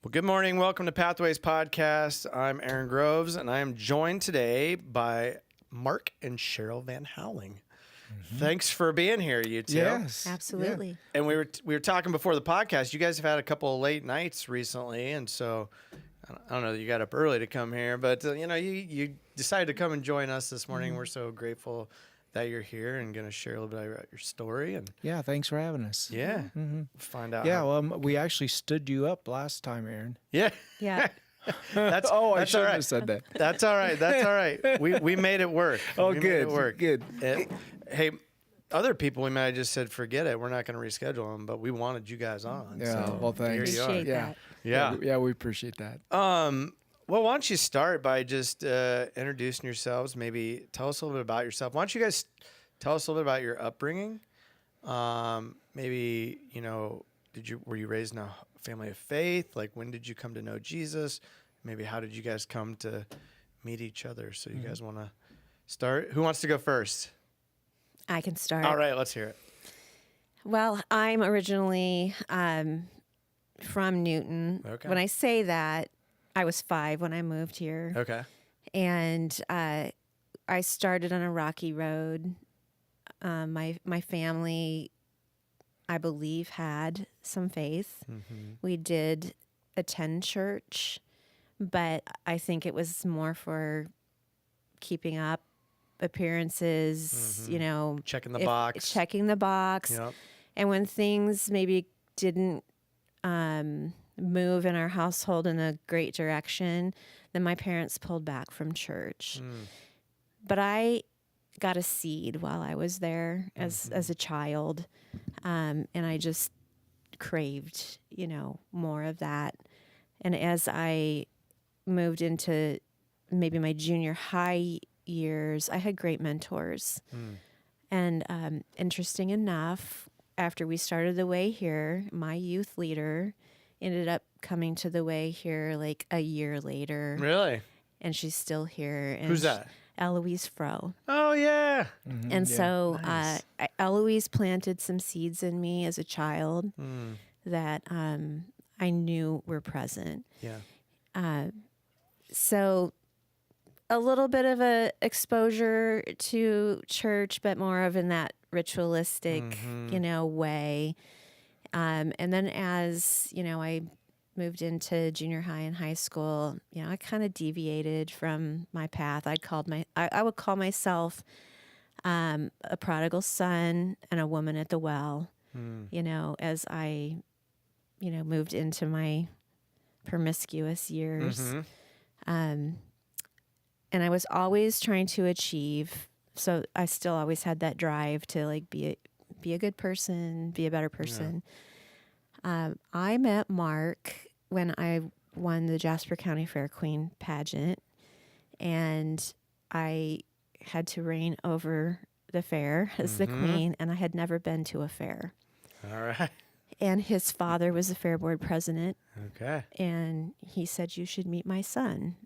Well, good morning. Welcome to Pathways Podcast. I'm Aaron Groves, and I am joined today by Mark and Cheryl VanHouweling. Thanks for being here, you two. Yes. Absolutely. Yeah. And we were talking before the podcast. You guys have had a couple of late nights recently, and so I don't know that you got up early to come here, but you decided to come and join us this morning. We're so grateful that you're here and going to share a little bit about your story. And Yeah, thanks for having us. find out. Yeah, we actually stood you up last time, Aaron. Yeah. Yeah. That's I that's shouldn't all right. have said that. That's all right. That's all right. We made it work. Oh, We made good. it work. Good. Hey, other people, we might have just said, forget it. We're not going to reschedule them, but we wanted you guys on. Yeah, so well, thanks. here you are. Appreciate Yeah. that. Yeah. We appreciate that. Well, why don't you start by just introducing yourselves? Maybe tell us a little bit about yourself. Why don't you guys tell us a little bit about your upbringing? Maybe, were you raised in a family of faith? Like, when did you come to know Jesus? Maybe how did you guys come to meet each other? So you guys want to start? Who wants to go first? I can start. All right, let's hear it. Well, I'm originally from Newton. Okay. When I say that, I was 5 when I moved here. Okay. And I started on a rocky road. My family, I believe, had some faith. We did attend church, but I think it was more for keeping up appearances, Checking the box. Checking the box. Yep. And when things maybe didn't move in our household in a great direction, then my parents pulled back from church. But I got a seed while I was there as a child, and I just craved, more of that. And as I moved into maybe my junior high years, I had great mentors. And interesting enough, after we started the way here, my youth leader ended up coming to the way here like a year later. Really? And she's still here. And Who's that? Eloise Froh. Oh, yeah. And so Nice. Eloise planted some seeds in me as a child that I knew were present. Yeah. So a little bit of a exposure to church, but more of in that ritualistic, way. And then as, I moved into junior high and high school, I kind of deviated from my path. I would call myself a prodigal son and a woman at the well, as I, moved into my promiscuous years. And I was always trying to achieve. So I still always had that drive to like be a good person, be a better person. I met Mark when I won the Jasper County Fair Queen pageant, and I had to reign over the fair as the queen, and I had never been to a fair. All right. And his father was the fair board president, Okay. and he said, "You should meet my son."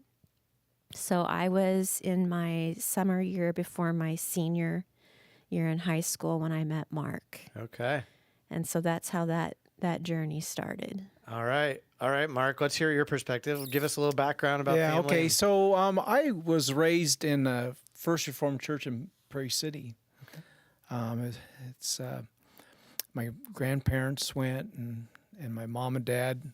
So I was in my summer year before my senior year in high school when I met Mark. Okay. And so that's how that journey started. All right. All right, Mark, let's hear your perspective. Give us a little background about family. Okay. So I was raised in a First Reformed Church in Prairie City. Okay. It's my grandparents went, and my mom and dad.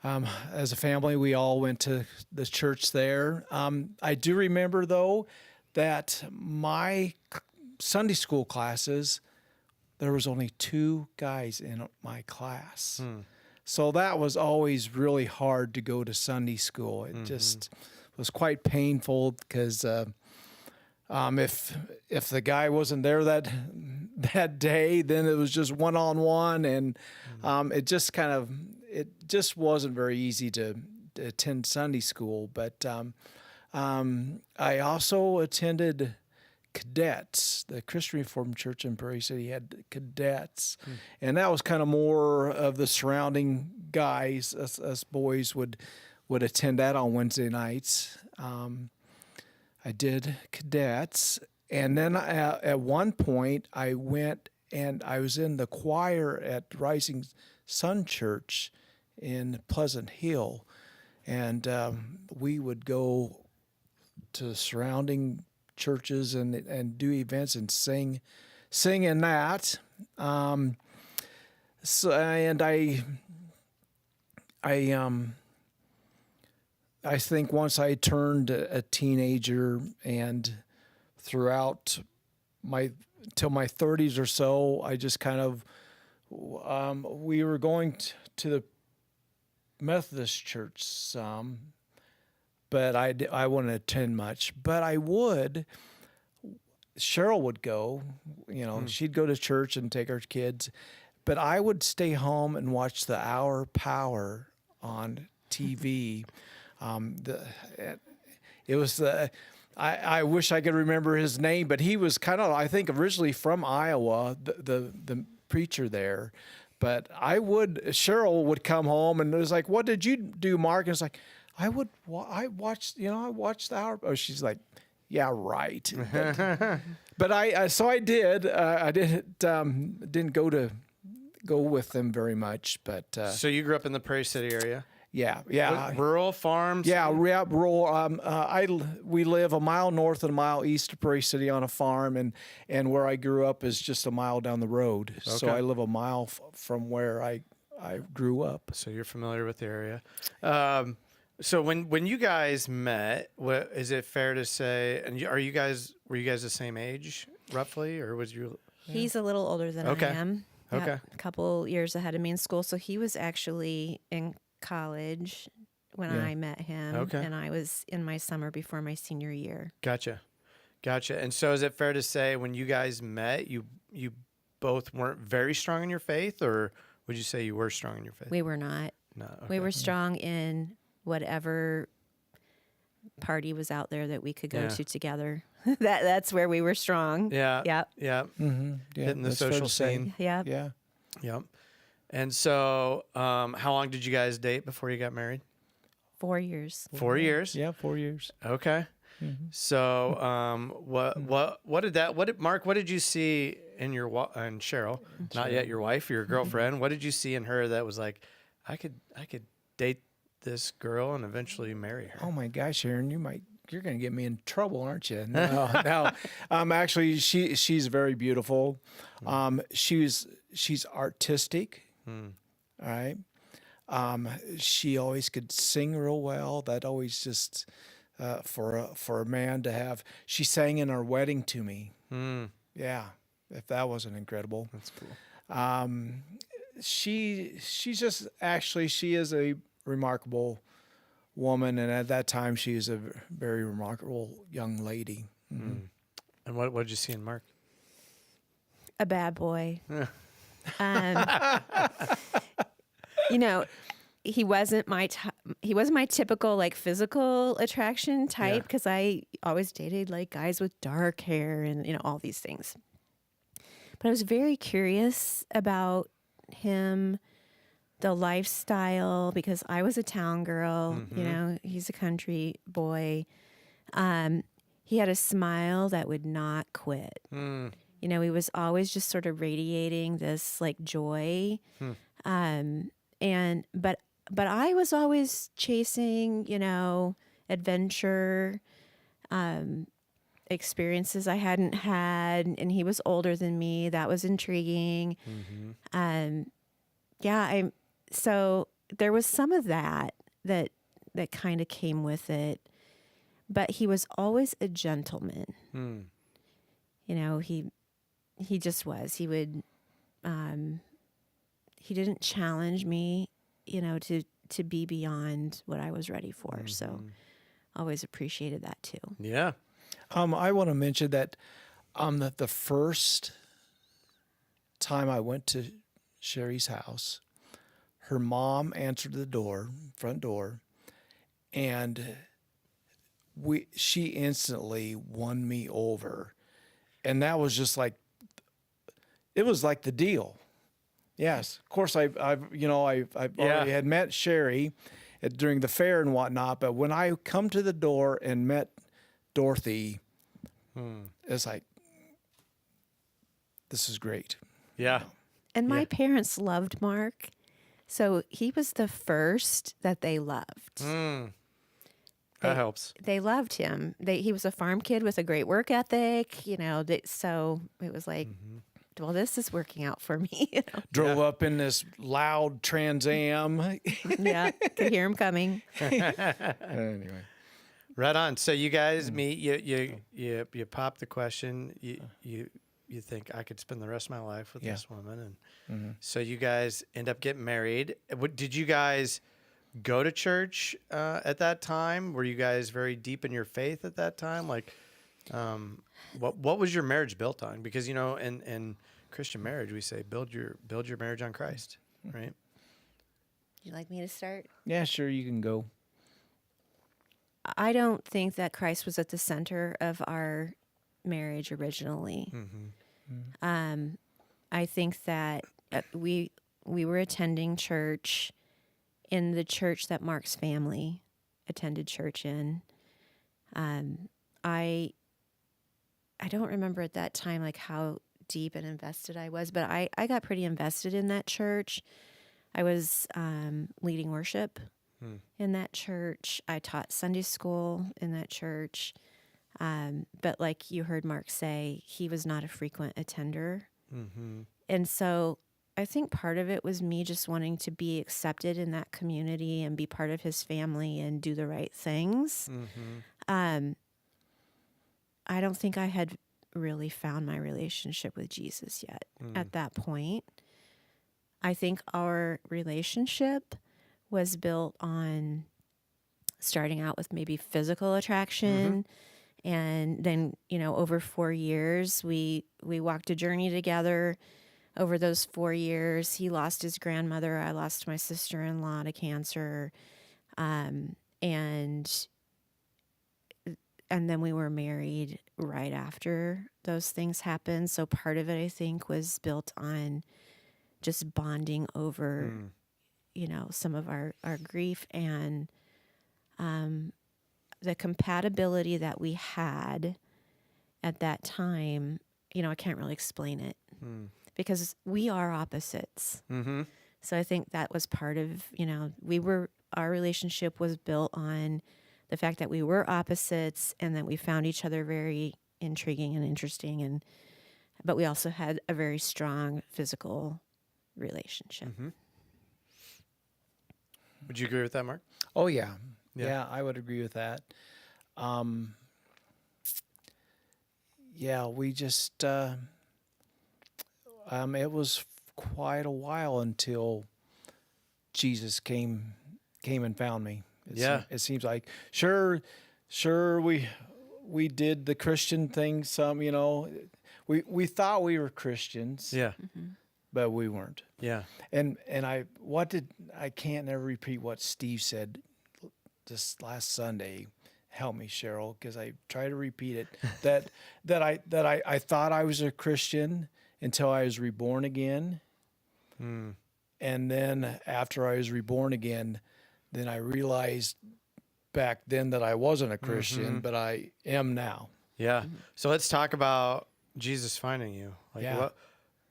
As a family, we all went to the church there. I do remember, though, that my Sunday school classes, there was only 2 guys in my class. So that was always really hard to go to Sunday school. It just was quite painful because if the guy wasn't there that day, then it was just one-on-one, and it just wasn't very easy to attend Sunday school. But I also attended cadets. The Christian Reformed Church in Prairie City had cadets, and that was kind of more of the surrounding guys. Us boys would attend that on Wednesday nights. I did cadets, and then at one point I went and I was in the choir at Rising Sun Church in Pleasant Hill, and we would go to surrounding churches and do events and sing in that. So and I think once I turned a teenager and throughout till my 30s or so, I just kind of we were going to the Methodist church some, but I wouldn't attend much. But I would. Cheryl would go. She'd go to church and take her kids, but I would stay home and watch the Hour Power on TV. It was I wish I could remember his name, but he was kind of, I think, originally from Iowa, the preacher there. But Cheryl would come home and it was like, "What did you do, Mark?" And it's like, I watched the Hour. Oh, she's like, "Yeah, right." But I did. I didn't go with them very much, but So you grew up in the Prairie City area? yeah. Rural farms? Yeah, rural. We live a mile north and a mile east of Prairie City on a farm, and where I grew up is just a mile down the road. Okay. So I live a mile from where I grew up. So you're familiar with the area. So when you guys met, is it fair to say? And were you guys the same age roughly, or was you? He's a little older than Okay. I am. Okay. A couple years ahead of me in school, so he was actually in college when I met him, Okay. and I was in my summer before my senior year. Gotcha. And so is it fair to say when you guys met, you both weren't very strong in your faith, or would you say you were strong in your faith? We were not. No. Okay. We were strong in whatever party was out there that we could go to together. That's where we were strong. Yeah. Yep. Yeah. Mm-hmm. Yeah, Hitting the that's fair social to say. scene. Yep. Yeah. Yep. And so, how long did you guys date before you got married? 4 years. 4 years. Yeah, 4 years. Okay. Mm-hmm. So, what did Mark? What did you see in and Cheryl? Not yet your wife, your girlfriend. What did you see in her that was like, I could date this girl and eventually marry her? Oh my gosh, Aaron, you're going to get me in trouble, aren't you? No. Actually, she's very beautiful. She's artistic. All right. She always could sing real well. That always just for a man to have. She sang in our wedding to me. Yeah, if that wasn't incredible. That's cool. She is a remarkable woman, and at that time she was a very remarkable young lady. Mm-hmm. And what did you see in Mark? A bad boy. He wasn't my typical like physical attraction type, because I always dated like guys with dark hair and all these things. But I was very curious about him, the lifestyle, because I was a town girl. Mm-hmm. He's a country boy. He had a smile that would not quit. He was always just sort of radiating this like joy. But I was always chasing, adventure, experiences I hadn't had, and he was older than me. That was intriguing. So there was some of that kind of came with it, but he was always a gentleman. He just was. He would, he didn't challenge me, to be beyond what I was ready for. So always appreciated that too. Yeah. I want to mention that the first time I went to Sherry's house, her mom answered the front door, and she instantly won me over. And that was just like, it was like the deal. Yes, of course. I've already had met Sherry during the fair and whatnot, but when I come to the door and met Dorothy, it's like, this is great. Yeah. And my parents loved Mark, So he was the first that they loved. That They- helps. They loved him. He was a farm kid with a great work ethic, so it was like, well, this is working out for me. Drove up in this loud Trans Am. Yeah, could hear him coming. Anyway. Right on. So you guys meet. You pop the question. You think I could spend the rest of my life with this woman, and so you guys end up getting married. Did you guys go to church at that time? Were you guys very deep in your faith at that time? Like, what was your marriage built on? Because in Christian marriage, we say build your marriage on Christ, right? You like me to start? Yeah, sure, you can go. I don't think that Christ was at the center of our marriage originally. I think that we were attending church in the church that Mark's family attended church in. I don't remember at that time like how deep and invested I was, but I got pretty invested in that church. I was leading worship in that church. I taught Sunday school in that church. But like you heard Mark say, he was not a frequent attender. And so I think part of it was me just wanting to be accepted in that community and be part of his family and do the right things. I don't think I had really found my relationship with Jesus yet at that point. I think our relationship was built on starting out with maybe physical attraction. And then, over 4 years, we walked a journey together. Over those 4 years, he lost his grandmother. I lost my sister-in-law to cancer. And then we were married right after those things happened. So part of it, I think, was built on just bonding over, some of our grief and the compatibility that we had at that time. I can't really explain it because we are opposites. So I think that was part of, our relationship was built on the fact that we were opposites and that we found each other very intriguing and interesting. But we also had a very strong physical relationship. Would you agree with that, Mark? Oh, yeah. Yeah, I would agree with that. We just, it was quite a while until Jesus came and found me. It seems like, sure, we did the Christian thing some, we thought we were Christians. Yeah. But we weren't. Yeah. And I can't never repeat what Steve said this last Sunday. Help me, Cheryl, because I try to repeat it. that I thought I was a Christian until I was reborn again. And then after I was reborn again, then I realized back then that I wasn't a Christian, but I am now. Yeah. So let's talk about Jesus finding you. Yeah.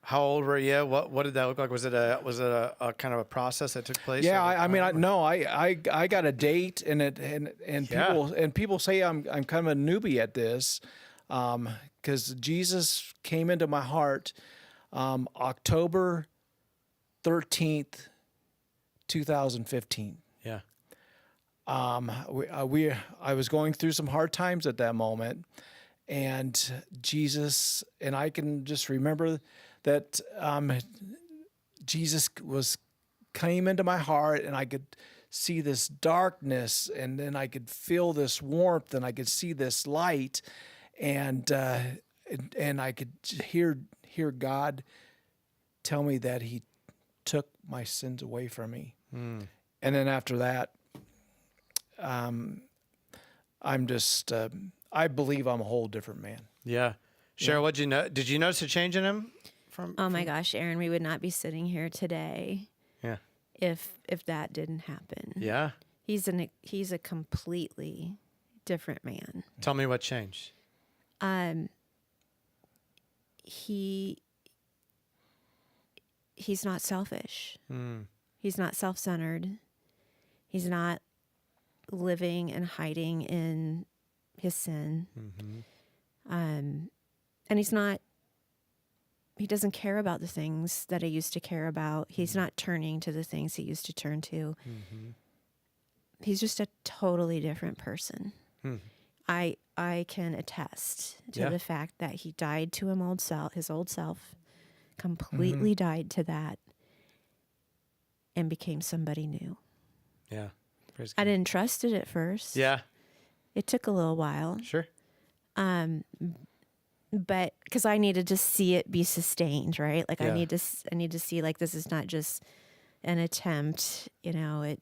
How old were you? What did that look like? Was it a kind of a process that took place? Yeah, I got a date, and people say I'm kind of a newbie at this, because Jesus came into my heart, October 13th, 2015. Yeah. I was going through some hard times at that moment, and Jesus, and I can just remember that Jesus came into my heart, and I could see this darkness, and then I could feel this warmth, and I could see this light, and I could hear God tell me that He took my sins away from me. And then after that, I'm just I believe I'm a whole different man. Yeah. Cheryl, what'd you know? Did you notice a change in him? My gosh, Aaron, we would not be sitting here today. Yeah. If that didn't happen. Yeah. He's a completely different man. Tell me what changed. He's not selfish. He's not self-centered. He's not living and hiding in his sin. And he doesn't care about the things that he used to care about. He's not turning to the things he used to turn to. He's just a totally different person. I can attest to the fact that he died to his old self, completely died to that, and became somebody new. Yeah. Praise I God. didn't trust it at first. Yeah. It took a little while. Sure. But because I needed to see it be sustained, right? Like Yeah. I need to see like this is not just an attempt, at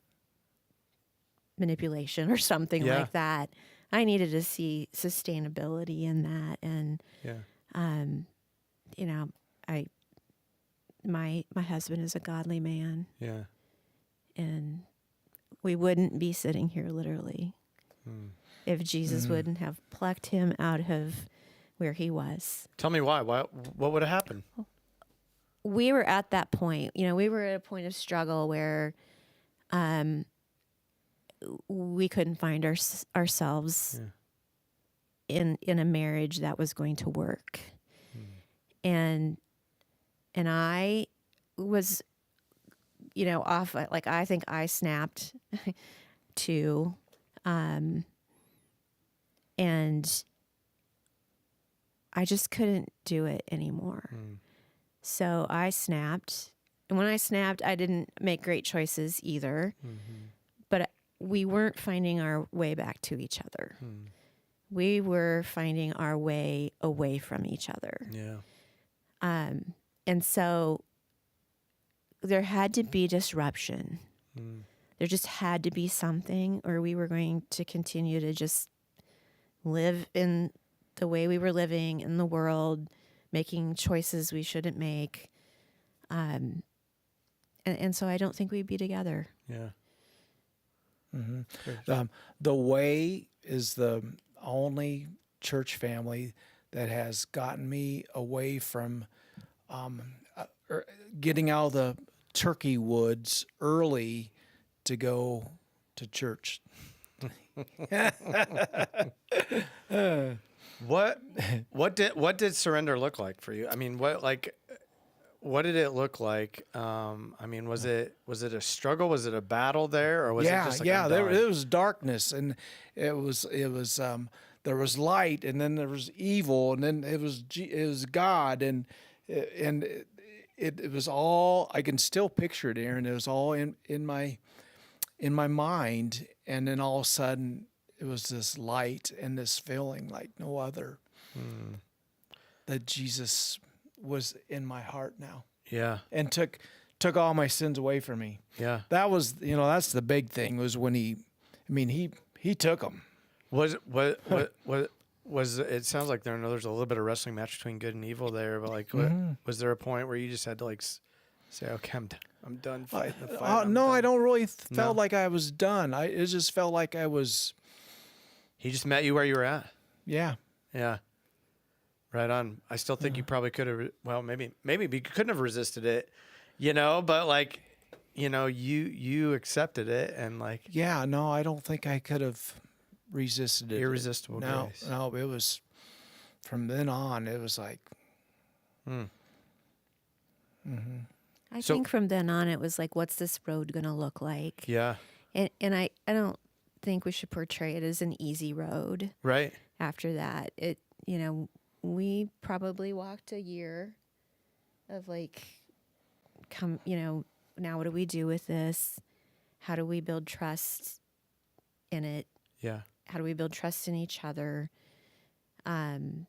manipulation or something Yeah. like that. I needed to see sustainability in that, and my husband is a godly man, Yeah. and we wouldn't be sitting here literally if Jesus wouldn't have plucked him out of where he was. Tell me why. What would have happened? We were at that point. We were at a point of struggle where we couldn't find ourselves in a marriage that was going to work. And I was, off, like, I think I snapped too. And I just couldn't do it anymore. So I snapped. And when I snapped, I didn't make great choices either. But we weren't finding our way back to each other. We were finding our way away from each other. Yeah. And so there had to be disruption. There just had to be something, or we were going to continue to just live in the way we were living in the world, making choices we shouldn't make. And so I don't think we'd be together. Yeah. The Way is the only church family that has gotten me away from getting out of the turkey woods early to go to church. What did surrender look like for you? I mean, what did it look like? I mean, was it a struggle? Was it a battle there, or was it just like I'm done? There was darkness, and it was there was light, and then there was evil, and then it was God, and it was all, I can still picture it, Aaron. It was all in my mind, and then all of a sudden it was this light and this feeling like no other. That Jesus was in my heart now. Yeah. And took all my sins away from me. Yeah. That was, that's the big thing, was when he took them. Was it sounds like there's a little bit of wrestling match between good and evil there, but like, was there a point where you just had to like say, okay, I'm done fighting the fight? No, I don't really felt like I was done. It just felt like I was. He just met you where you were at. Yeah. Yeah. Right on. I still think you probably could have, maybe you couldn't have resisted it, but like, you accepted it and like. Yeah, no, I don't think I could have resisted it. Irresistible grace. No, it was, from then on, it was like. I think from then on, it was like, what's this road going to look like? Yeah. And I don't think we should portray it as an easy road. Right. After that, we probably walked a year of like, now what do we do with this? How do we build trust in it? Yeah. How do we build trust in each other? And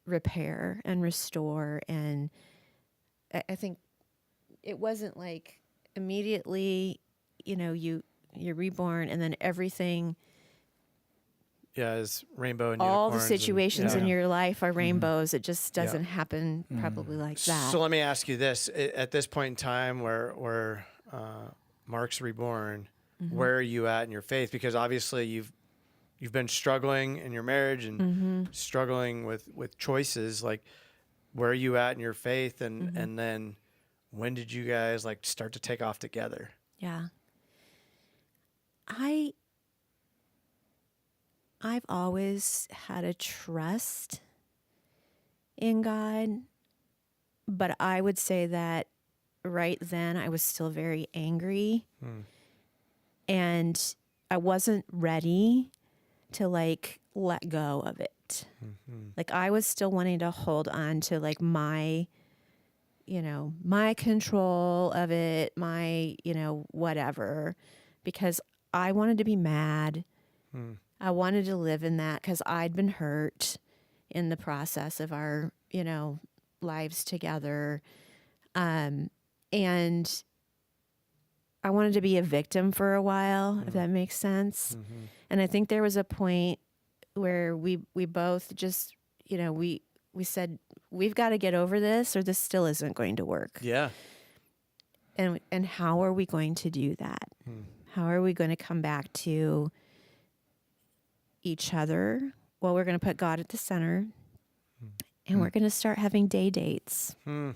repair and restore. And I think it wasn't like immediately, you're reborn and then everything. Yeah, it's rainbow and all the unicorns situations in your life are rainbows. It just doesn't happen probably like that. So let me ask you this: at this point in time, where Mark's reborn, where are you at in your faith? Because obviously you've been struggling in your marriage and struggling with choices. Like, where are you at in your faith? And then when did you guys like start to take off together? Yeah. I've always had a trust in God, but I would say that right then I was still very angry and I wasn't ready to like let go of it. Like I was still wanting to hold on to like my, my control of it, my, whatever, because I wanted to be mad. I wanted to live in that because I'd been hurt in the process of our, lives together. And I wanted to be a victim for a while, if that makes sense. And I think there was a point where we both just, we said, we've got to get over this or this still isn't going to work. Yeah. And how are we going to do that? How are we going to come back to each other? Well, we're going to put God at the center and we're going to start having day dates. And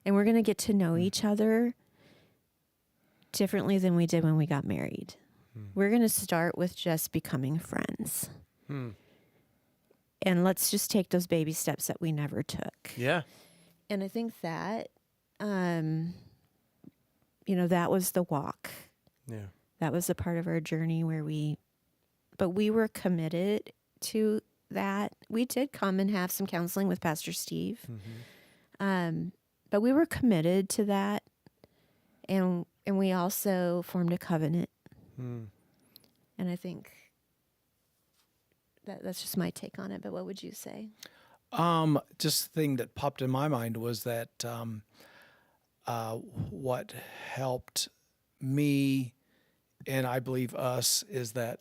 we're going to get to know each other differently than we did when we got married. We're going to start with just becoming friends. And let's just take those baby steps that we never took. Yeah. And I think that, that was the walk. Yeah. That was a part of our journey where we were committed to that. We did come and have some counseling with Pastor Steve. But we were committed to that. And we also formed a covenant. And I think that's just my take on it. But what would you say? Just the thing that popped in my mind was that what helped me, and I believe us, is that,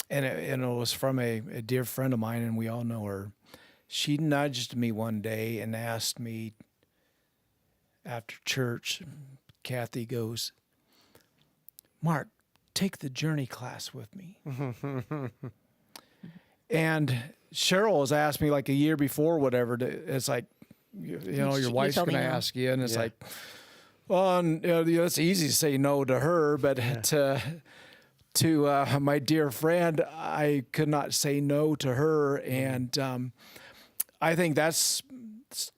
and it was from a dear friend of mine, and we all know her. She nudged me one day and asked me after church, Kathy goes, "Mark, take the journey class with me." And Cheryl has asked me like a year before, whatever. It's like, your wife's going to ask you, and it's like, well, and, it's easy to say no to her, but to my dear friend, I could not say no to her, and I think that's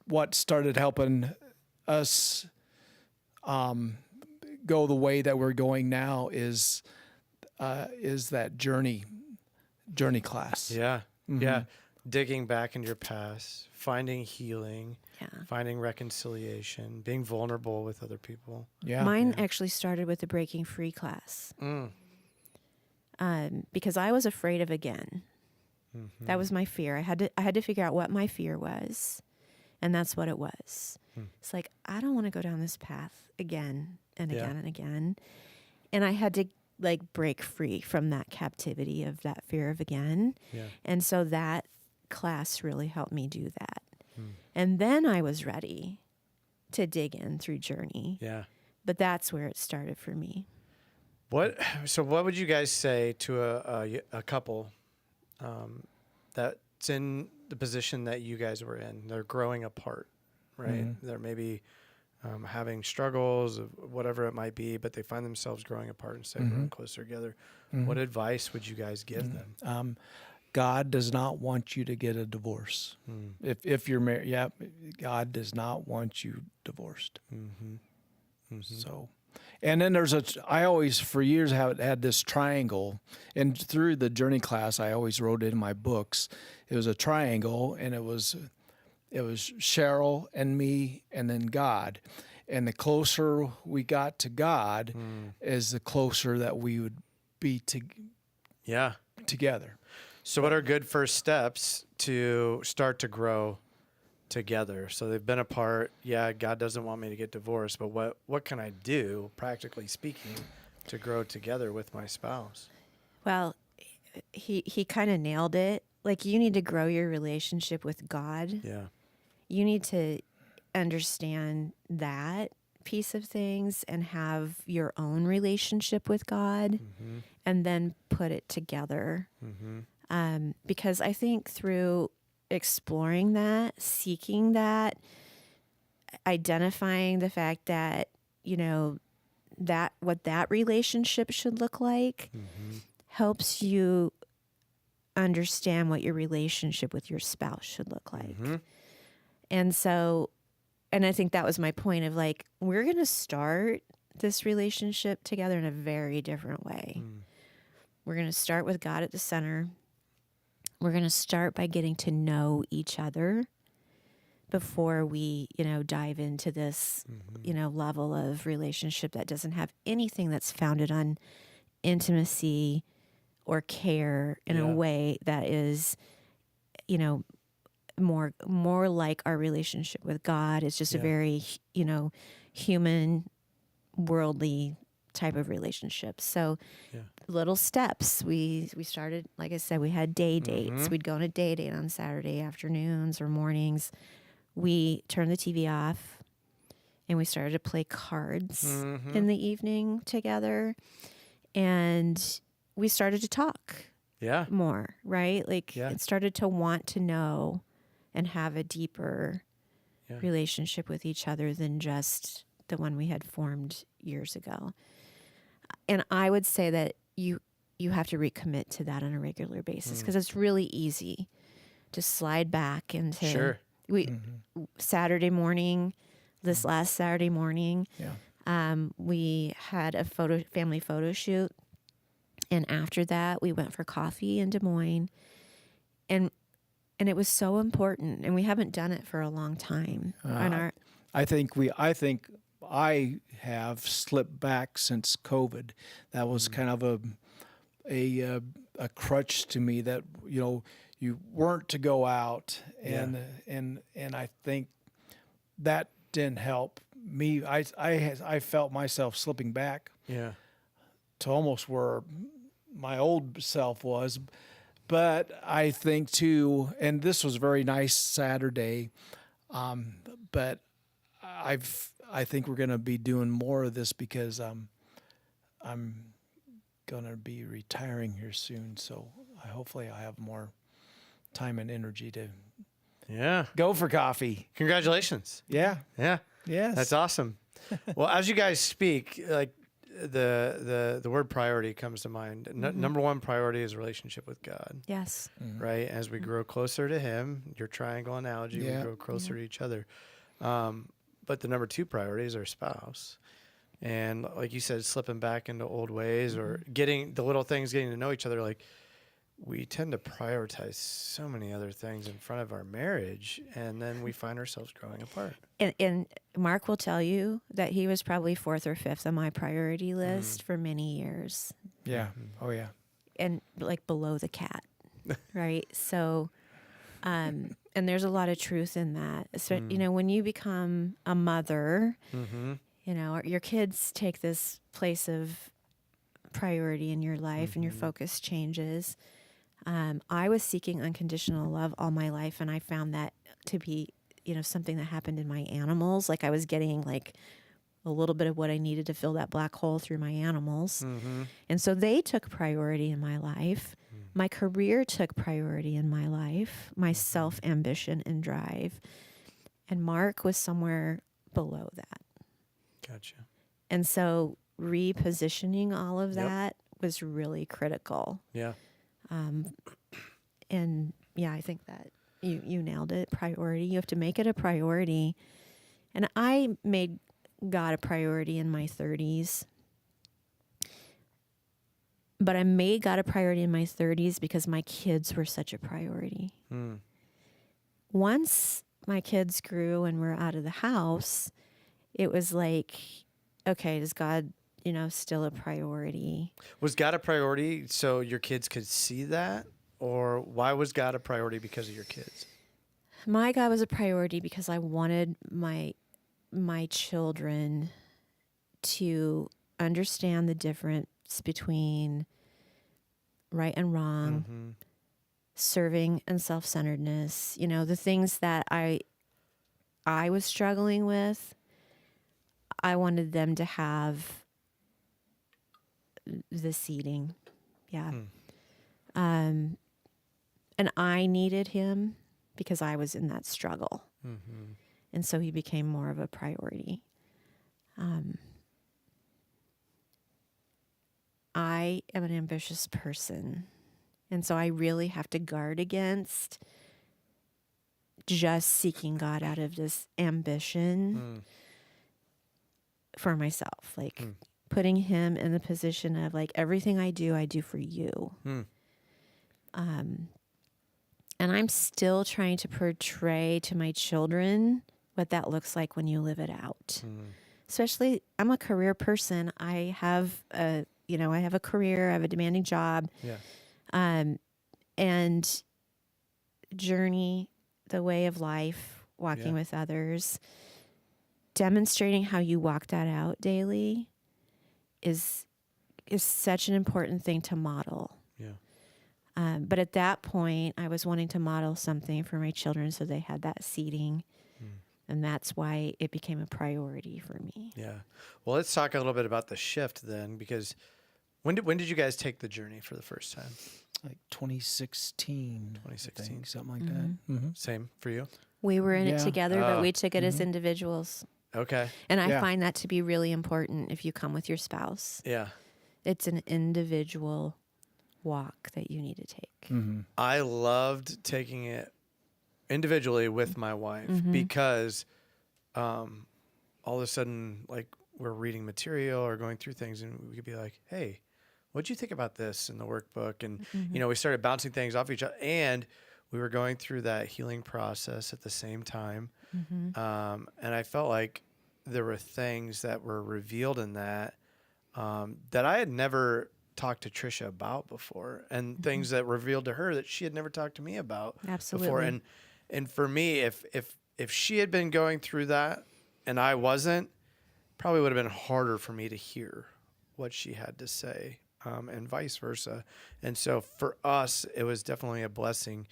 what started helping us go the way that we're going now is that journey class. Yeah. Yeah. Digging back into your past, finding healing, finding reconciliation, being vulnerable with other people. Yeah. Mine actually started with the Breaking Free class. Because I was afraid of again. That was my fear. I had to figure out what my fear was, and that's what it was. It's like, I don't want to go down this path again and again and again. And I had to like break free from that captivity of that fear of again. Yeah. And so that class really helped me do that. And then I was ready to dig in through Journey. Yeah. But that's where it started for me. So what would you guys say to a couple that's in the position that you guys were in? They're growing apart, right? They're maybe having struggles, of whatever it might be, but they find themselves growing apart instead of growing closer together. What advice would you guys give them? God does not want you to get a divorce. If you're married, God does not want you divorced. So, and then I always for years have had this triangle, and through the Journey class, I always wrote it in my books. It was a triangle, and it was Cheryl and me, and then God. And the closer we got to God, is the closer that we would be together. So what are good first steps to start to grow together? So they've been apart. Yeah, God doesn't want me to get divorced, but what can I do, practically speaking, to grow together with my spouse? Well, he kind of nailed it. Like, you need to grow your relationship with God. Yeah. You need to understand that piece of things and have your own relationship with God, and then put it together. Because I think through exploring that, seeking that, identifying the fact that, that what that relationship should look like helps you understand what your relationship with your spouse should look like. And so, and I think that was my point of like, we're going to start this relationship together in a very different way. We're going to start with God at the center. We're going to start by getting to know each other before we, dive into this, level of relationship that doesn't have anything that's founded on intimacy or care in a way that is, more like our relationship with God. It's just a very, human, worldly type of relationship. So little steps. We started, like I said, we had day dates. We'd go on a day date on Saturday afternoons or mornings. We turned the TV off and we started to play cards in the evening together. And we started to talk more, right? Like it started to want to know and have a deeper relationship with each other than just the one we had formed years ago. And I would say that you have to recommit to that on a regular basis because it's really easy to slide back into Saturday morning, this last Saturday morning, we had a family photo shoot. And after that, we went for coffee in Des Moines. And it was so important. And we haven't done it for a long time. I think I have slipped back since COVID. That was kind of a crutch to me that, you weren't to go out and I think that didn't help me. I felt myself slipping back to almost where my old self was. But I think too, and this was a very nice Saturday, but I think we're going to be doing more of this because I'm going to be retiring here soon. So hopefully I have more time and energy to go for coffee. Congratulations. Yeah. Yes. That's awesome. Well, as you guys speak, like the word priority comes to mind. Number one priority is relationship with God. Yes. Right. As we grow closer to Him, your triangle analogy, we grow closer to each other. But the number two priority is our spouse. And like you said, slipping back into old ways or getting the little things, getting to know each other. Like we tend to prioritize so many other things in front of our marriage, and then we find ourselves growing apart. And Mark will tell you that he was probably fourth or fifth on my priority list for many years. Yeah. Oh, yeah. And like below the cat, right? So, and there's a lot of truth in that. So, when you become a mother, your kids take this place of priority in your life and your focus changes. I was seeking unconditional love all my life, and I found that to be, something that happened in my animals. Like I was getting like a little bit of what I needed to fill that black hole through my animals. And so they took priority in my life. My career took priority in my life, my self-ambition and drive. And Mark was somewhere below that. Gotcha. And so repositioning all of that was really critical. Yeah. And yeah, I think that you nailed it. Priority. You have to make it a priority. And I made God a priority in my 30s. But I made God a priority in my 30s because my kids were such a priority. Once my kids grew and were out of the house, it was like, okay, is God, still a priority? Was God a priority so your kids could see that? Or why was God a priority because of your kids? My God was a priority because I wanted my children to understand the difference between right and wrong, serving and self-centeredness. The things that I was struggling with, I wanted them to have the seeding. Yeah. And I needed him because I was in that struggle. And so he became more of a priority. I am an ambitious person. And so I really have to guard against just seeking God out of this ambition for myself. Like putting him in the position of like, everything I do for you. And I'm still trying to portray to my children what that looks like when you live it out. Especially, I'm a career person. I have a career, I have a demanding job. Yeah. And journey, the way of life, walking with others, demonstrating how you walk that out daily is such an important thing to model. Yeah. But at that point, I was wanting to model something for my children so they had that seeding. And that's why it became a priority for me. Yeah. Well, let's talk a little bit about the shift then, because when did you guys take the journey for the first time? Like 2016. 2016. I think, something like that. Same for you? We were in it Yeah. together, but we took it as individuals. Okay. And I Yeah. find that to be really important if you come with your spouse. Yeah. It's an individual walk that you need to take. I loved taking it individually with my wife because all of a sudden, like, we're reading material or going through things and we could be like, hey, what'd you think about this in the workbook? And, we started bouncing things off each other, and we were going through that healing process at the same time. And I felt like there were things that were revealed in that that I had never talked to Trisha about before, and things that revealed to her that she had never talked to me about before. And for me, if she had been going through that and I wasn't, probably would have been harder for me to hear what she had to say, and vice versa. And so for us, it was definitely a blessing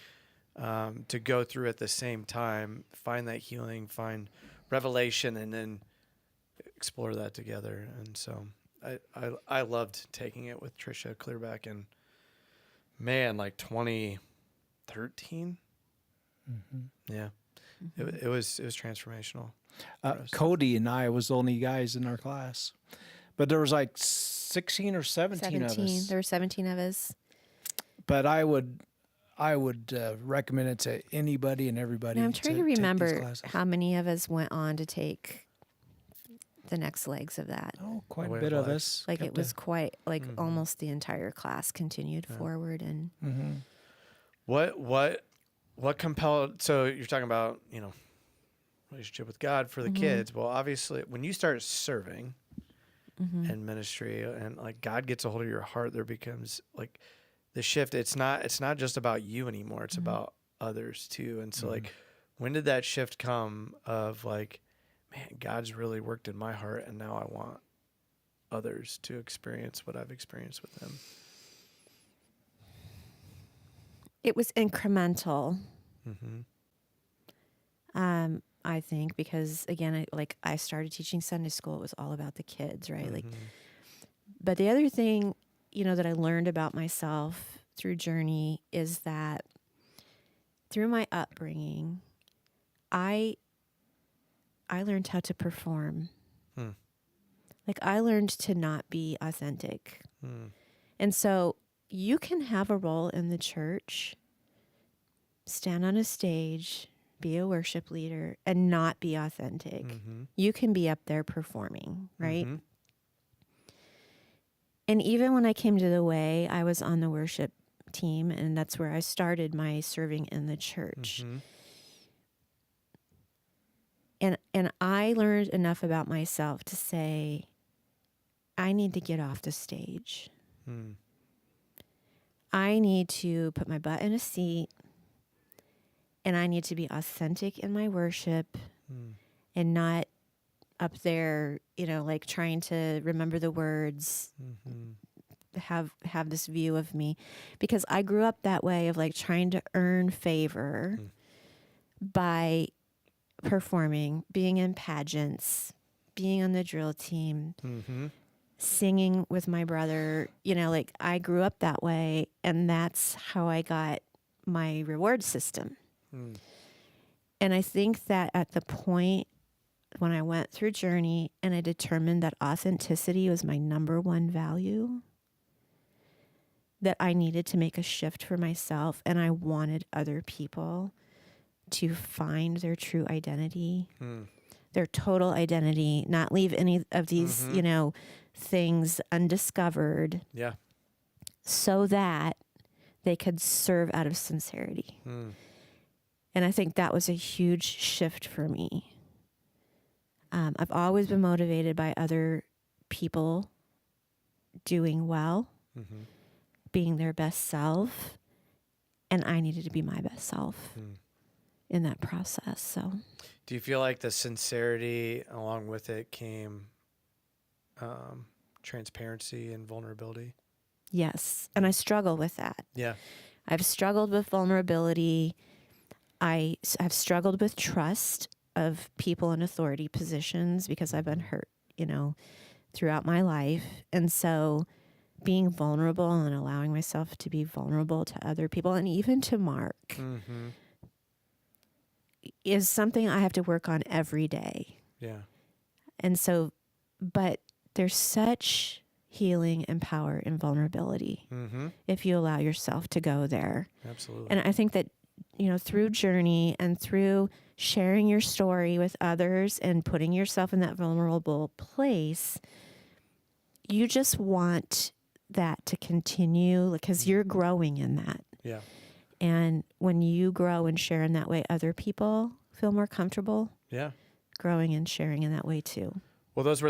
to go through at the same time, find that healing, find revelation, and then explore that together. And so I loved taking it with Trisha clear back in, like 2013. Yeah. It was transformational. Cody and I was the only guys in our class, but there was like 16 or 17 of us. There were 17 of us. But I would recommend it to anybody and everybody. Now I'm trying to take these remember classes. how many of us went on to take the next legs of that. Oh, quite Way a of bit of life. us. Like, it kept was quite, like, almost the entire class continued forward. And What compelled, so you're talking about, relationship with God for the kids. Well, obviously when you start serving in ministry and like God gets a hold of your heart, there becomes like the shift. It's not just about you anymore. It's about others too. And so like, when did that shift come of like, man, God's really worked in my heart and now I want others to experience what I've experienced with him? it was incremental. I think, because again, I started teaching Sunday school. It was all about the kids, right? Like, but the other thing, that I learned about myself through Journey is that through my upbringing, I learned how to perform. Like, I learned to not be authentic. And so you can have a role in the church, stand on a stage, be a worship leader, and not be authentic. You can be up there performing, right? And even when I came to the Way, I was on the worship team, and that's where I started my serving in the church. And I learned enough about myself to say, I need to get off the stage. I need to put my butt in a seat, and I need to be authentic in my worship and not up there, like trying to remember the words, have this view of me, because I grew up that way of like trying to earn favor by performing, being in pageants, being on the drill team, singing with my brother. Like, I grew up that way, and that's how I got my reward system. And I think that at the point when I went through Journey and I determined that authenticity was my number one value, that I needed to make a shift for myself, and I wanted other people to find their true identity, their total identity, not leave any of these, things undiscovered. Yeah. So that they could serve out of sincerity. And I think that was a huge shift for me. I've always been motivated by other people doing well, being their best self, and I needed to be my best self in that process. So, do you feel like the sincerity along with it came transparency and vulnerability? yes, and I struggle with that. Yeah. I've struggled with vulnerability. I have struggled with trust of people in authority positions because I've been hurt, throughout my life. And so being vulnerable and allowing myself to be vulnerable to other people and even to Mark is something I have to work on every day. Yeah. And so, but there's such healing and power in vulnerability if you allow yourself to go there. Absolutely. And I think that, through Journey and through sharing your story with others and putting yourself in that vulnerable place, you just want that to continue because you're growing in that. Yeah. And when you grow and share in that way, other people feel more comfortable Yeah. growing and sharing in that way too. Well, that's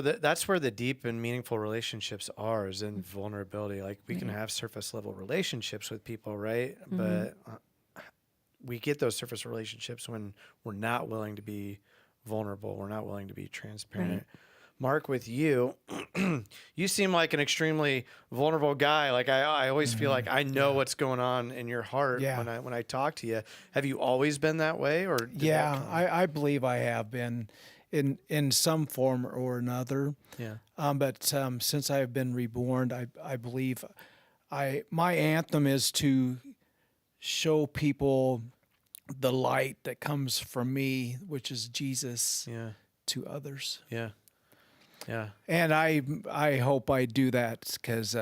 where the deep and meaningful relationships are, is in vulnerability. Like we can have surface level relationships with people, right? But we get those surface relationships when we're not willing to be vulnerable. We're not willing to be transparent. Right. Mark, with you, you seem like an extremely vulnerable guy. Like I always feel like I know what's going on in your heart when I talk to you. Have you always been that way, or did that come? I believe I have been in some form or another. Yeah. But since I have been reborn, I believe my anthem is to show people the light that comes from me, which is Jesus, to others. Yeah. Yeah. And I hope I do that because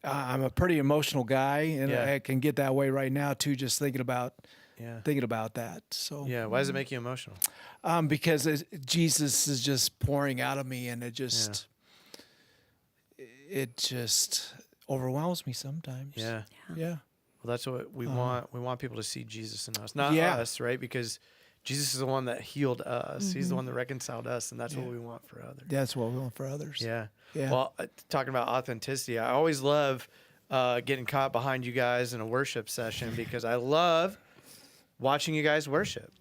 I'm a pretty emotional guy, and I can get that way right now too, just thinking about that. So Yeah. Why does it make you emotional? because Jesus is just pouring out of me, and it just overwhelms me sometimes. Yeah. Yeah. Well, that's what we want. We want people to see Jesus in us, not us, right? Because Jesus is the one that healed us. He's the one that reconciled us, and that's what we want for others. That's what we want for others. Yeah. Yeah. Well, talking about authenticity, I always love getting caught behind you guys in a worship session because I love watching you guys worship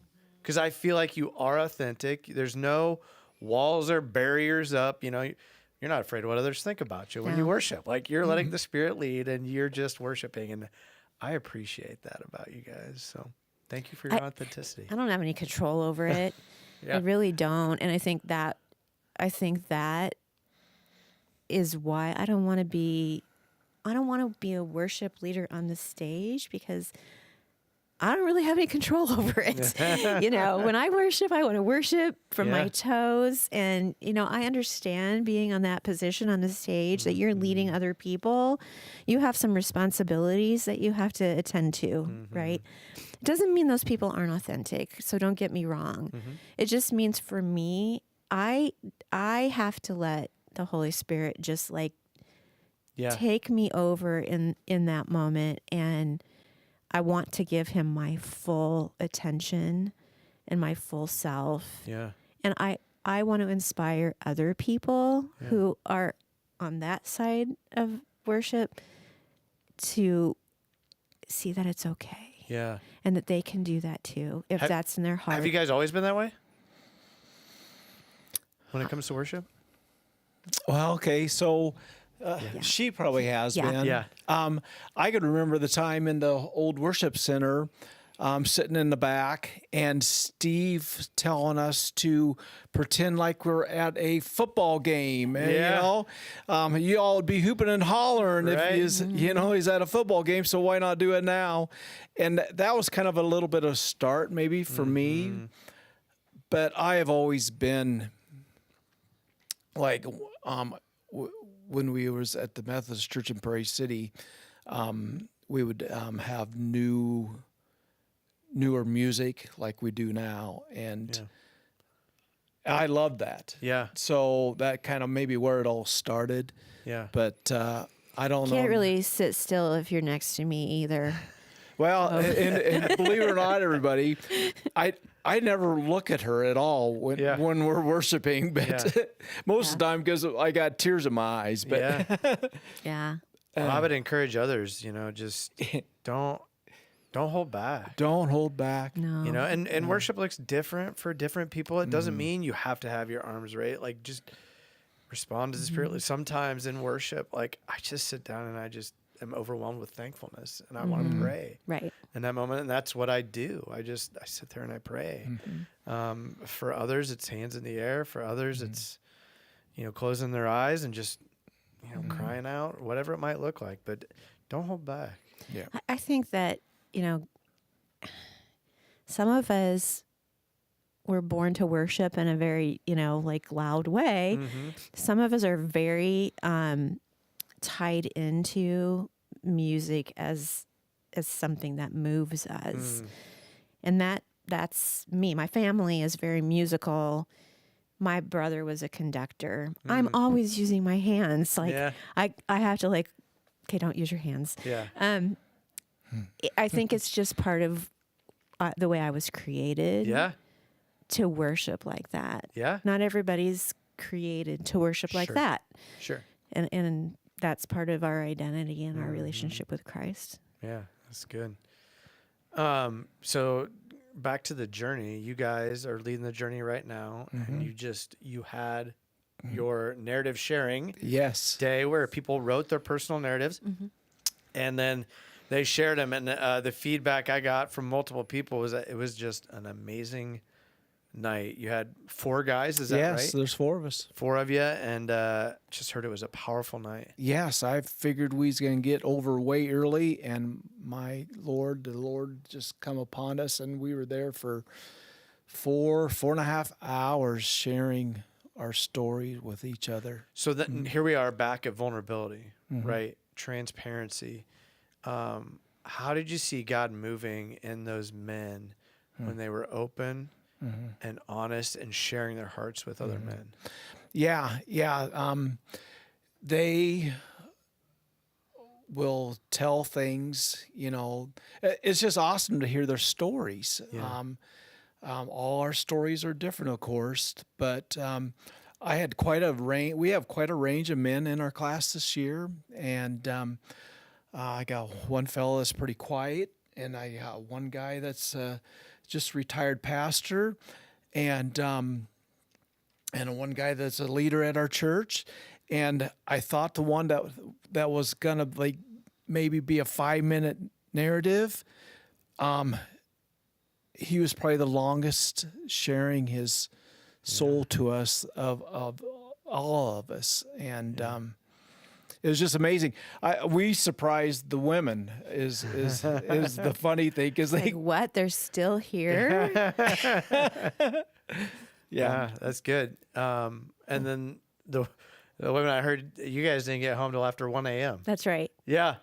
because I feel like you are authentic. There's no walls or barriers up. You're not afraid of what others think about you when you worship. Like you're letting the Spirit lead and you're just worshiping. And I appreciate that about you guys. So thank you for your authenticity. I don't have any control over it. I really don't. And I think that is why I don't want to be a worship leader on the stage because I don't really have any control over it. When I worship, I want to worship from my toes. And, I understand being on that position on the stage that you're leading other people. You have some responsibilities that you have to attend to, right? It doesn't mean those people aren't authentic. So don't get me wrong. It just means for me, I have to let the Holy Spirit just take me over in that moment, and I want to give him my full attention and my full self. Yeah. And I want to inspire other people who are on that side of worship to see that it's okay. Yeah. And that they can do that too, if that's in their heart. Have you guys always been that way when it comes to worship? Well, okay, so she probably has been. Yeah. I could remember the time in the old worship center sitting in the back, and Steve telling us to pretend like we're at a football game. And, you all would be hooping and hollering Right. if he's at a football game, so why not do it now? And that was kind of a little bit of a start maybe for me. But I have always been like, when we was at the Methodist Church in Prairie City, we would have newer music like we do now, and I love that. Yeah. So that kind of maybe where it all started. Yeah. But I don't know. Can't really sit still if you're next to me either. Well, and believe it or not, everybody, I never look at her at all when we're worshiping, but most of the time because I got tears in my eyes. But Yeah. Well, I would encourage others, just don't hold back. Don't hold back. No. And worship looks different for different people. It doesn't mean you have to have your arms raised. Like, just respond to the Spirit. Sometimes in worship, like, I just sit down and I just am overwhelmed with thankfulness, and I want to pray Right. in that moment. And that's what I do. I sit there and I pray. For others, it's hands in the air. For others, it's, closing their eyes and just, crying out, whatever it might look like. But don't hold back. Yeah. I think that, some of us were born to worship in a very, loud way. Some of us are very tied into music as something that moves us. And that's me. My family is very musical. My brother was a conductor. I'm always using my hands. Like I have to okay, don't use your hands. Yeah. I think it's just part of the way I was created. Yeah. To worship like that. Yeah. Not everybody's created to worship like that. Sure. And that's part of our identity and our relationship with Christ. Yeah, that's good. So back to the journey. You guys are leading the journey right now, and you had your narrative sharing day where people wrote their personal narratives, and then they shared them. And the feedback I got from multiple people was that it was just an amazing night. You had 4 guys, is that right? Yes, there's 4 of us. 4 of you, and just heard it was a powerful night. Yes, I figured we was going to get over way early, and the Lord just come upon us, and we were there for 4.5 hours sharing our story with each other. So here we are back at vulnerability, right? Transparency. How did you see God moving in those men when they were open and honest and sharing their hearts with other men? Yeah. They will tell things, it's just awesome to hear their stories. Yeah. All our stories are different, of course, but I had quite a range. We have quite a range of men in our class this year, and I got one fellow that's pretty quiet, and I got one guy that's just retired pastor, and one guy that's a leader at our church. And I thought the one that was gonna maybe be a 5-minute narrative, he was probably the longest sharing his soul to us of all of us, and it was just amazing. We surprised the women is the funny thing, because they What? They're still here? Yeah, that's good. And then the women, I heard you guys didn't get home till after 1 a.m. That's right. Yeah.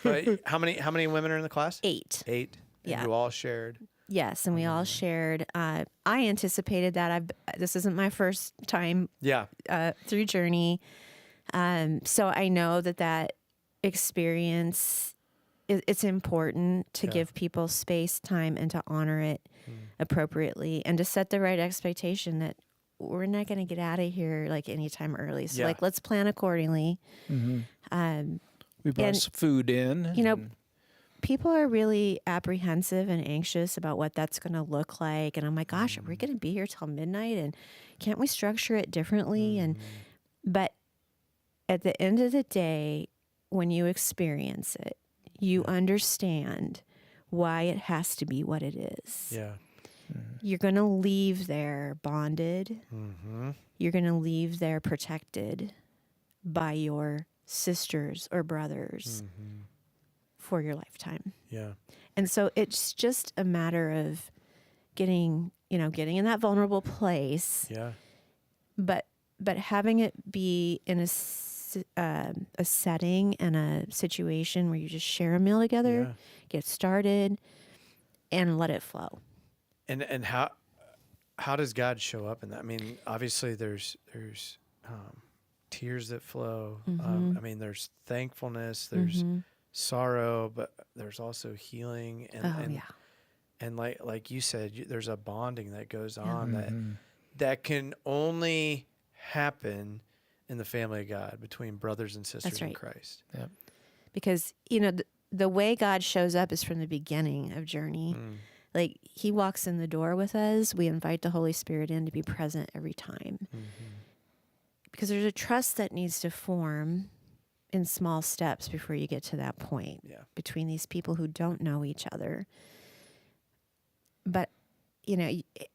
But how many women are in the class? 8. 8. And Yeah. you all shared. Yes, and we all shared. I anticipated that. This isn't my first time Yeah. through Journey. So I know that experience, it's important to give people space, time, and to honor it appropriately, and to set the right expectation that we're not going to get out of here anytime early. So let's plan accordingly. we brought some food in. People are really apprehensive and anxious about what that's going to look like. And I'm like, gosh, are we going to be here till midnight? And can't we structure it differently? But at the end of the day, when you experience it, you understand why it has to be what it is. Yeah. You're going to leave there bonded. Mm-hmm. You're going to leave there protected by your sisters or brothers for your lifetime. Yeah. And so it's just a matter of getting in that vulnerable place, Yeah. but having it be in a setting and a situation where you just share a meal together, get started, and let it flow. And how does God show up in that? I mean, obviously there's tears that flow. I mean, there's thankfulness, there's sorrow, but there's also healing and like you said, there's a bonding that goes on that can only happen in the family of God between brothers and sisters in Christ. Yep. Because the way God shows up is from the beginning of Journey. Like, he walks in the door with us. We invite the Holy Spirit in to be present every time. Because there's a trust that needs to form in small steps before you get to that point between these people who don't know each other. But,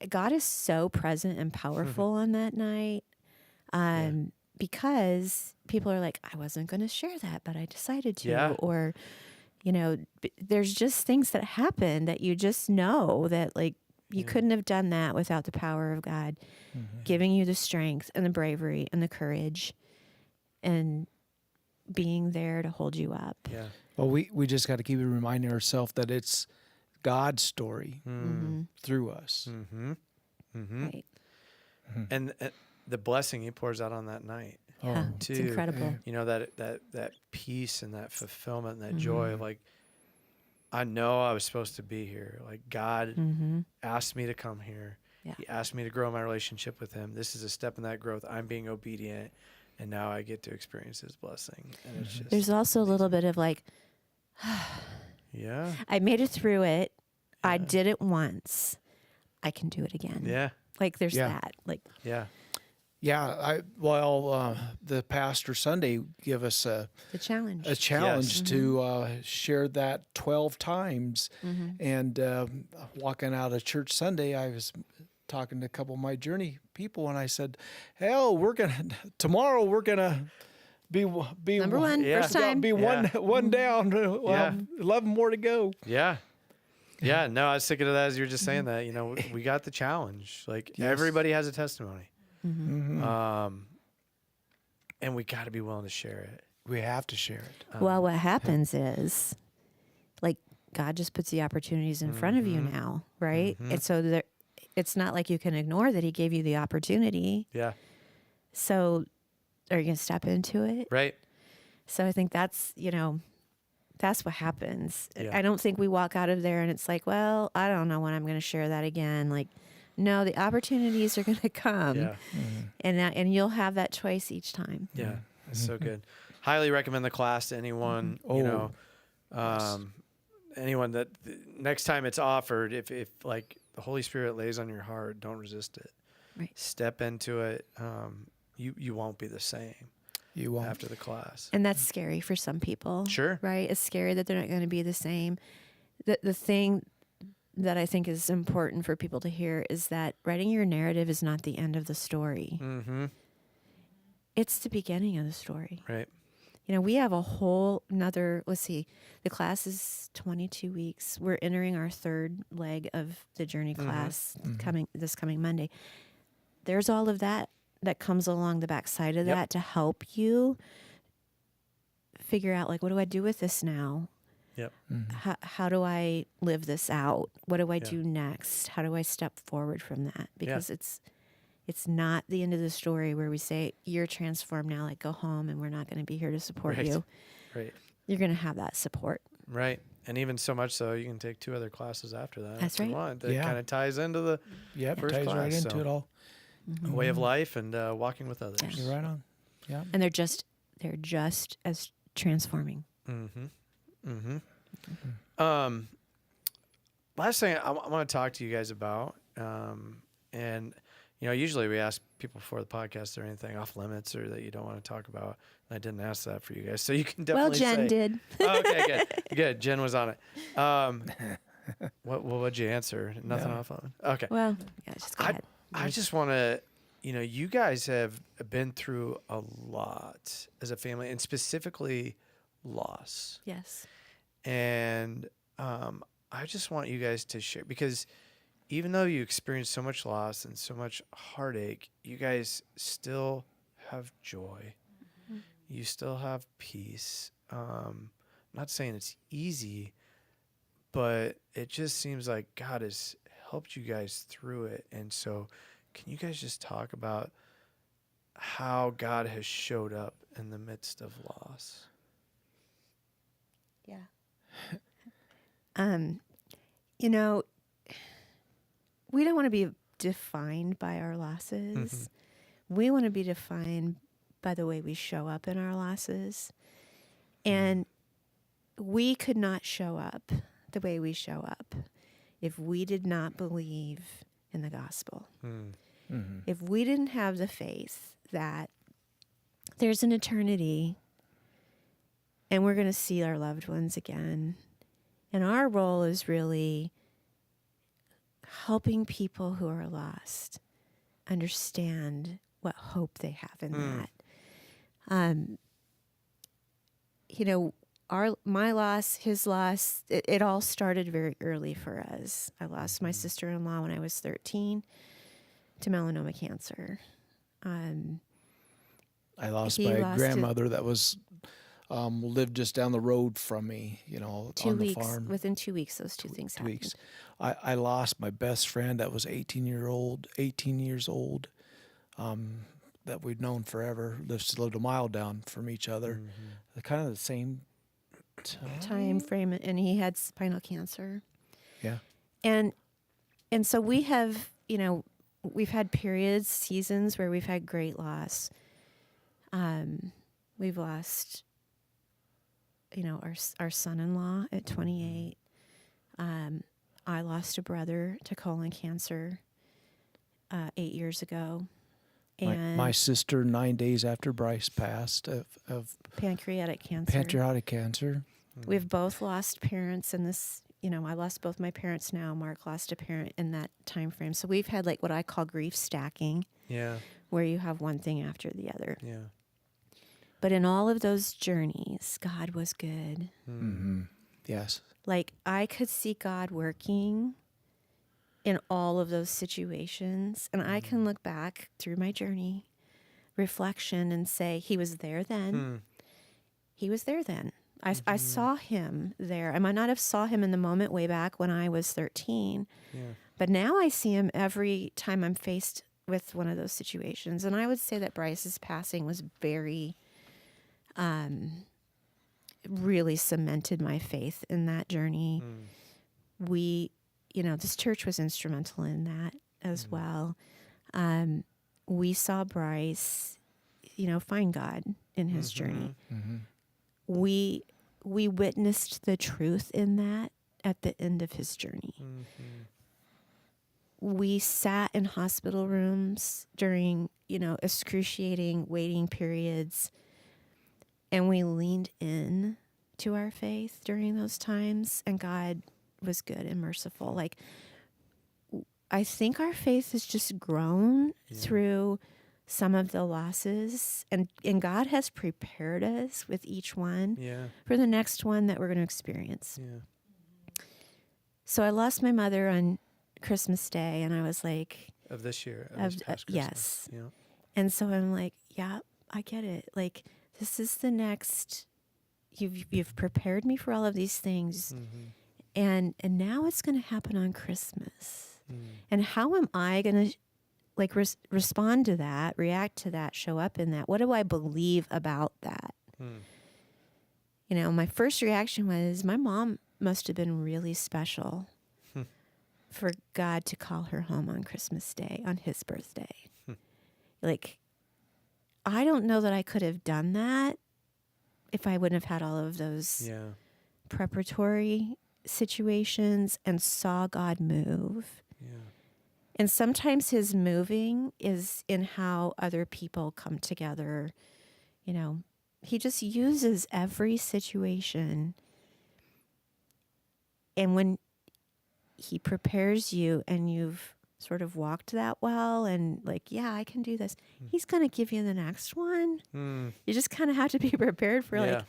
God is so present and powerful on that night because people are like, I wasn't going to share that, but I decided to. Yeah. Or, there's just things that happen that you just know that, like, you couldn't have done that without the power of God giving you the strength and the bravery and the courage and being there to hold you up. Yeah. Well, we just got to keep reminding ourselves that it's God's story through us. Right. And the blessing he pours out on that night. Yeah, it's incredible. That peace and that fulfillment and that joy of, like, I know I was supposed to be here. Like, God asked me to come here. Yeah. He asked me to grow my relationship with him. This is a step in that growth. I'm being obedient, and now I get to experience his blessing. And it's just There's also a little bit of like, yeah. I made it through it. I did it once. I can do it again. Yeah. Like, there's that. Like, Yeah. Yeah, the pastor Sunday give us the challenge. a challenge to share that 12 times. And walking out of church Sunday, I was talking to a couple of my Journey people, and I said, "Hell, tomorrow we're gonna be Number one, first time. Be one down. Well, 11 more to go." Yeah. Yeah. No, I was thinking of that as you were just saying that. We got the challenge. Like, everybody has a testimony. And we got to be willing to share it. We have to share it. Well, what happens is, like, God just puts the opportunities in front of you now, right? And so it's not like you can ignore that he gave you the opportunity. Yeah. So are you going to step into it? Right. So I think that's what happens. Yeah. I don't think we walk out of there and it's like, well, I don't know when I'm going to share that again. Like, no, the opportunities are going to come. Yeah. And you'll have that choice each time. Yeah. That's so good. Highly recommend the class to anyone, anyone that next time it's offered, if like the Holy Spirit lays on your heart, don't resist it. Right. Step into it. You won't be the same. You won't. After the class. And that's scary for some people. Sure. Right? It's scary that they're not going to be the same. The thing that I think is important for people to hear is that writing your narrative is not the end of the story. It's the beginning of the story. Right. We have a whole nother, the class is 22 weeks. We're entering our third leg of the Journey class this coming Monday. There's all of that comes along the backside of that to help you figure out, like, what do I do with this now? Yep. How do I live this out? What do I do next? How do I step forward from that? Because it's not the end of the story where we say, you're transformed now, like, go home and we're not going to be here to support you. Right. You're going to have that support. Right. And even so much so, you can take 2 other classes after that. That's if you right. want. That kind of ties into the first ties class. right into So, it all. a way of life and walking with others. Yeah. You're right on. Yeah. And they're just as transforming. Last thing I want to talk to you guys about, and usually we ask people before the podcast, or anything off limits or that you don't want to talk about. And I didn't ask that for you guys, so you can definitely. Well, Jen say, did. Oh, okay, good. Jen was on it. What would you answer? Nothing No. on the phone. Okay. Well, yeah, just go ahead. I just want to, you guys have been through a lot as a family, and specifically loss. Yes. And I just want you guys to share, because even though you experienced so much loss and so much heartache, you guys still have joy. Mm-hmm. You still have peace. I'm not saying it's easy, but it just seems like God has helped you guys through it. And so, can you guys just talk about how God has showed up in the midst of loss? Yeah. You know, we don't want to be defined by our losses. We want to be defined by the way we show up in our losses. And we could not show up the way we show up if we did not believe in the gospel. If we didn't have the faith that there's an eternity and we're going to see our loved ones again. And our role is really helping people who are lost understand what hope they have in that. My loss, his loss, it all started very early for us. I lost my sister-in-law when I was 13 to melanoma cancer. I lost my grandmother that was lived just down the road from me, on the farm. Within 2 weeks, those two things happened. 2 weeks. I lost my best friend that was 18 years old, that we'd known forever. Lived a mile down from each other. Kind of the same time frame, and he had spinal cancer. Yeah. And so we have, we've had periods, seasons where we've had great loss. We've lost, our son-in-law at 28. I lost a brother to colon cancer 8 years ago. And my sister 9 days after Bryce passed of pancreatic cancer. We've both lost parents in this. I lost both my parents now. Mark lost a parent in that time frame. So we've had what I call grief stacking. Yeah. Where you have one thing after the other. Yeah. But in all of those journeys, God was good. Yes. I could see God working in all of those situations. And I can look back through my journey, reflection, and say, he was there then. He was there then. I saw him there. I might not have saw him in the moment way back when I was 13. Yeah. But now I see him every time I'm faced with one of those situations. And I would say that Bryce's passing was very, really cemented my faith in that journey. We, this church was instrumental in that as well. We saw Bryce, find God in his journey. We witnessed the truth in that at the end of his journey. We sat in hospital rooms during, excruciating waiting periods, and we leaned in to our faith during those times, and God was good and merciful. I think our faith has just grown through some of the losses, and God has prepared us with each one for the next one that we're going to experience. Yeah. So I lost my mother on Christmas Day, and I was like, of this year, of this past Christmas. Yes. Yeah. And so I'm like, yeah, I get it. This is the next. You've prepared me for all of these things, and now it's going to happen on Christmas. And how am I going to respond to that, react to that, show up in that? What do I believe about that? My first reaction was, my mom must have been really special for God to call her home on Christmas Day, on his birthday. I don't know that I could have done that if I wouldn't have had all of those preparatory situations and saw God move. Yeah. And sometimes his moving is in how other people come together. He just uses every situation. And when he prepares you and you've sort of walked that well and like, yeah, I can do this. He's going to give you the next one. You just kind of have to be prepared for like,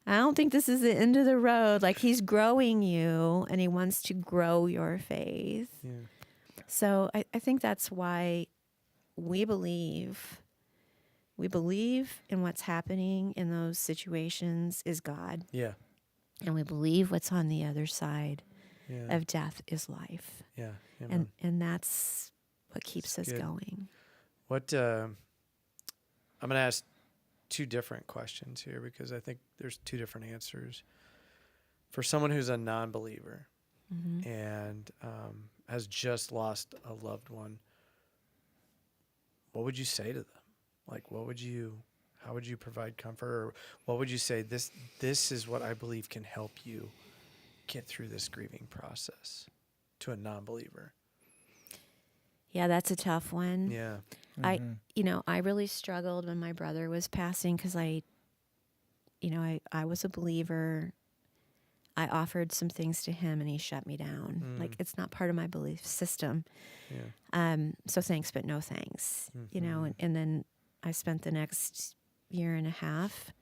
I don't think this is the end of the road. Like he's growing you and he wants to grow your faith. Yeah. So I think that's why we believe in what's happening in those situations is God. Yeah. And we believe what's on the other side Yeah. of death is life. Yeah. Amen. And that's what keeps us good. going. What I'm going to ask two different questions here because I think there's two different answers. For someone who's a non-believer and has just lost a loved one, what would you say to them? Like, how would you provide comfort, or what would you say, this is what I believe can help you get through this grieving process to a non-believer? Yeah, that's a tough one. Yeah. I really struggled when my brother was passing because I was a believer. I offered some things to him and he shut me down. Like it's not part of my belief system. Yeah. So thanks, but no thanks, and then I spent the next year and a half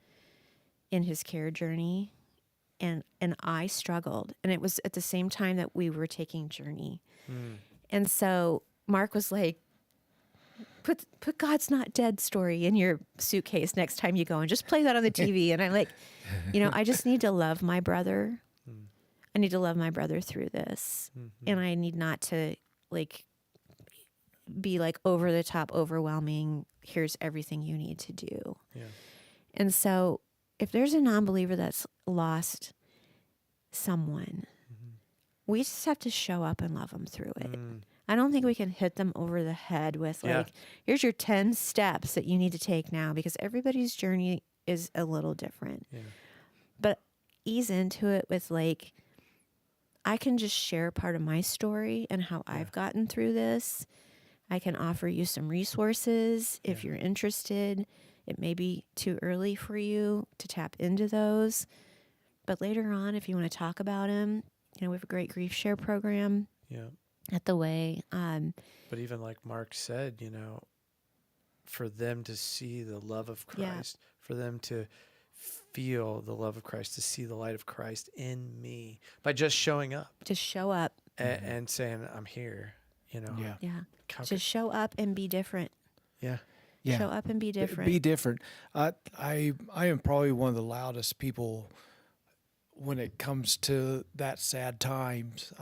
in his care journey and I struggled. And it was at the same time that we were taking Journey. And so Mark was like, put God's Not Dead story in your suitcase next time you go and just play that on the TV. And I'm like, I just need to love my brother. I need to love my brother through this. And I need not to like be like over the top, overwhelming. Here's everything you need to do. Yeah. And so if there's a non-believer that's lost someone, we just have to show up and love them through it. I don't think we can hit them over the head with like, here's your 10 steps that you need to take now, because everybody's journey is a little different. Yeah. But ease into it with like, I can just share part of my story and how I've gotten through this. I can offer you some resources if you're interested. It may be too early for you to tap into those. But later on, if you want to talk about them, we have a great grief share program at the Way. But even like Mark said, for them to see the love of Christ, for them to feel the love of Christ, to see the light of Christ in me by just showing up. Just show up. And saying, I'm here, Yeah. Just show up and be different. Yeah. Yeah. Show up and be different. Be different. I am probably one of the loudest people when it comes to that sad times,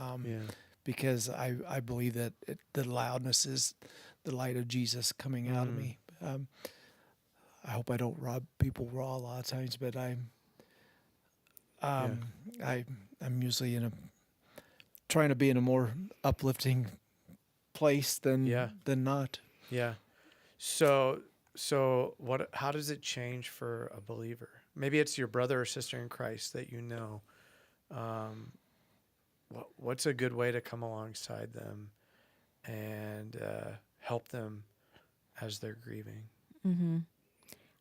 because I believe that the loudness is the light of Jesus coming out of me. I hope I don't rob people raw a lot of times, but I'm usually trying to be in a more uplifting place than not. Yeah. So how does it change for a believer? Maybe it's your brother or sister in Christ that what's a good way to come alongside them and help them as they're grieving? Mm-hmm.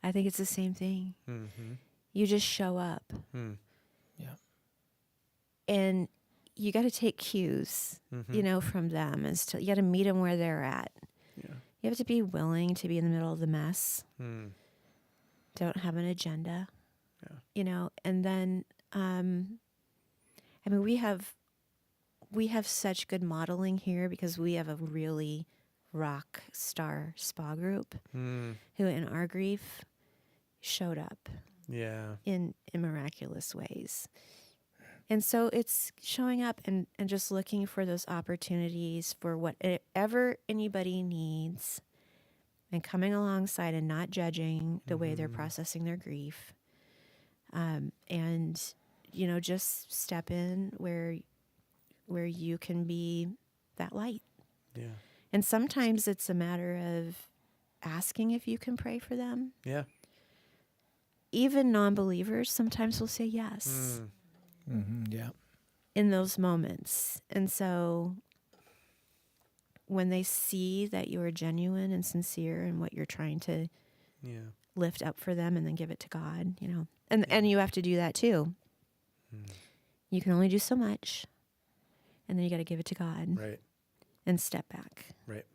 I think it's the same thing. You just show up. Yeah. And you got to take cues, from them. You got to meet them where they're at. Yeah. You have to be willing to be in the middle of the mess. Don't have an agenda. And then, we have such good modeling here because we have a really rock star spa group who in our grief showed up in miraculous ways. And so it's showing up and just looking for those opportunities for whatever anybody needs and coming alongside and not judging the way they're processing their grief. And, just step in where you can be that light. Yeah. And sometimes it's a matter of asking if you can pray for them. Yeah. Even non-believers sometimes will say yes. Yeah. In those moments. And so when they see that you are genuine and sincere in what you're trying to lift up for them and then give it to God, and you have to do that too. You can only do so much. and then you got to give it to God Right. and step back Right.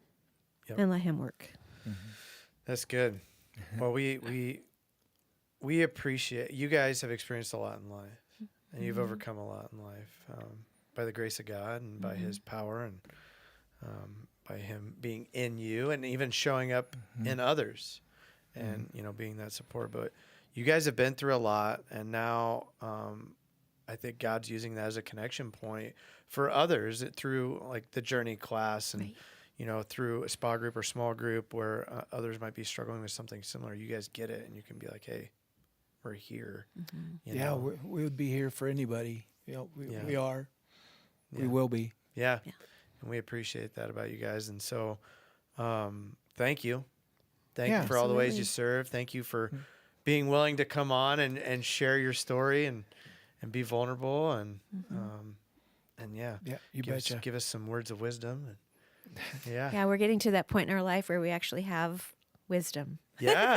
Yep. and let him work. That's good. Well, we appreciate you guys have experienced a lot in life, and you've overcome a lot in life by the grace of God and by His power and by Him being in you and even showing up in others, and being that support. But you guys have been through a lot, and now I think God's using that as a connection point for others through like the Journey class and. Right. Through a spa group or small group where others might be struggling with something similar, you guys get it, and you can be like, "Hey, we're here." We would be here for anybody. We are. Yeah. We will be. Yeah. And we appreciate that about you guys. And so, thank you. Thank you for all the ways you Absolutely. serve. Thank you for being willing to come on and share your story and be vulnerable and You betcha. give us some words of wisdom. Yeah. Yeah, we're getting to that point in our life where we actually have wisdom, Yeah.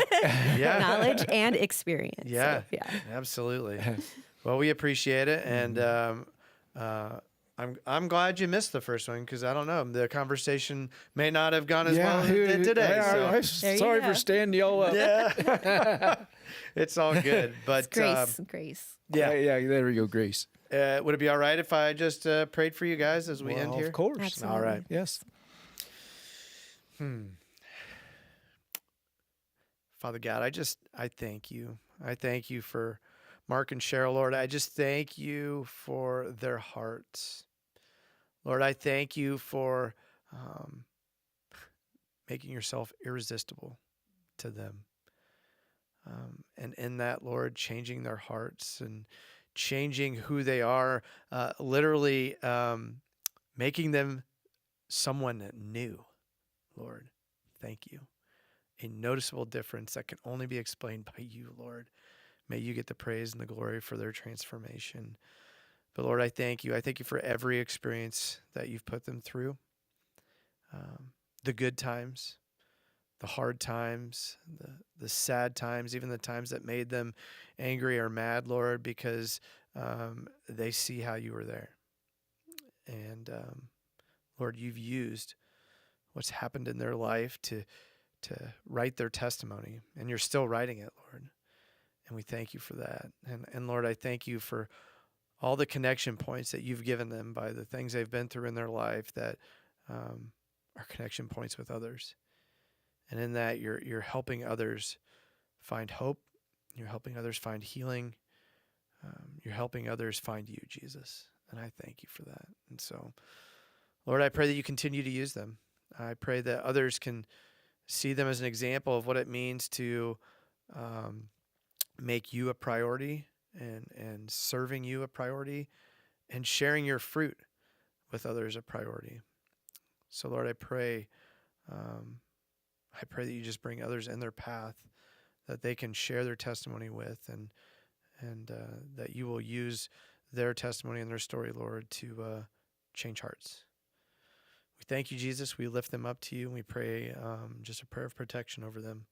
Yeah. knowledge, and experience. Yeah. So, yeah. Absolutely. Well, we appreciate it, and I'm glad you missed the first one because I don't know, the conversation may not have gone as well as it did today. I'm There you sorry go. for standing y'all up. Yeah, it's all good. But It's grace. yeah, There we go, Grace. would it be all right if I just prayed for you guys as we end here? Of course. Absolutely. All right. Yes. Father God, I thank you. I thank you for Mark and Cheryl, Lord. I just thank you for their hearts. Lord, I thank you for making yourself irresistible to them. And in that, Lord, changing their hearts and changing who they are, literally making them someone new. Lord, thank you. A noticeable difference that can only be explained by you, Lord. May you get the praise and the glory for their transformation. But Lord, I thank you. I thank you for every experience that you've put them through. The good times, the hard times, the sad times, even the times that made them angry or mad, Lord, because they see how you were there. And Lord, you've used what's happened in their life to write their testimony, and you're still writing it, Lord. And we thank you for that. And Lord, I thank you for all the connection points that you've given them by the things they've been through in their life that are connection points with others. And in that, you're helping others find hope. You're helping others find healing. You're helping others find you, Jesus. And I thank you for that. And so, Lord, I pray that you continue to use them. I pray that others can see them as an example of what it means to make you a priority and serving you a priority and sharing your fruit with others a priority. So, Lord, I pray that you just bring others in their path that they can share their testimony with, and that you will use their testimony and their story, Lord, to change hearts. We thank you, Jesus. We lift them up to you, and we pray just a prayer of protection over them.